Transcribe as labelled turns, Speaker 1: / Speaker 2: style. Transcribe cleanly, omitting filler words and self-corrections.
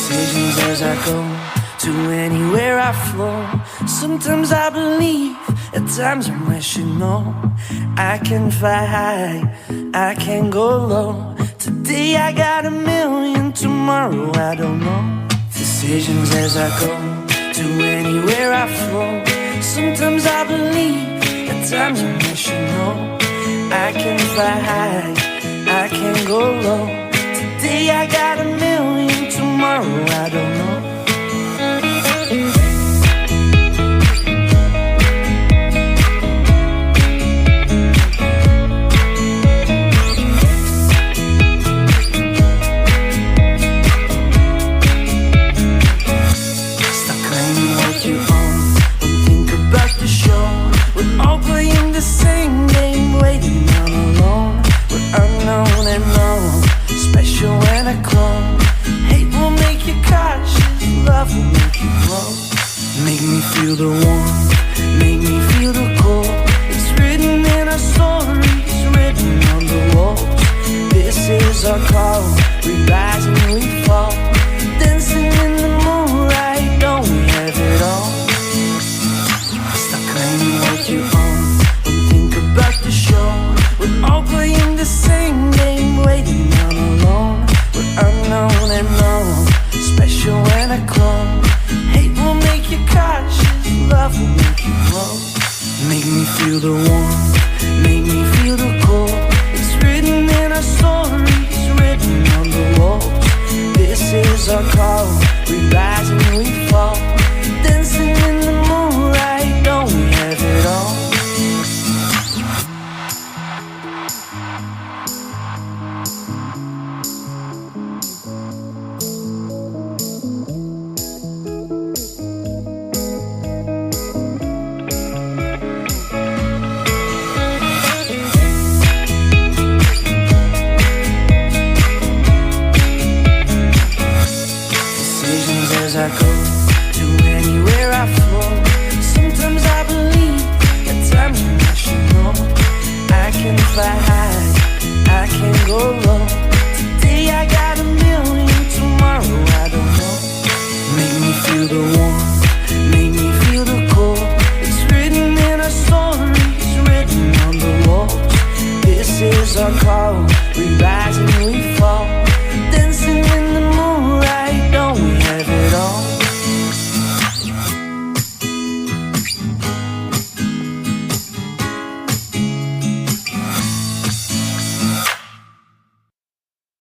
Speaker 1: decisions as I go to anywhere I flow. Sometimes I believe, at times I'm rational. I can fly high, I can go low. Today I got a million, tomorrow I don't know. Decisions as I go to anywhere I flow. Sometimes I believe, at times I'm rational. I can fly high, I can go low. Today I got a million, tomorrow I don't know. Stop claiming what you own, don't think about the show. We're all playing the same game, waiting on alone. We're unknown and known, special when I clone. Hate will make you cautious, love will make you grow. Make me feel the warmth, make me feel the cold. It's written in our stories, written on the walls. This is our call, we rise and we fall. Dancing in the moonlight, don't we have it all? Stop claiming what you own, don't think about the show. We're all playing the same game, waiting on alone. We're unknown and known, special when I clone. Hate will make you cautious, love will make you grow. Make me feel the warmth, make me feel the cold. It's written in our stories, written on the walls. This is our call, we rise and we fall. Dancing in the moonlight, don't we have it all? As I go to anywhere I flow. Sometimes I believe, at times I'm rational. I can fly high, I can go low.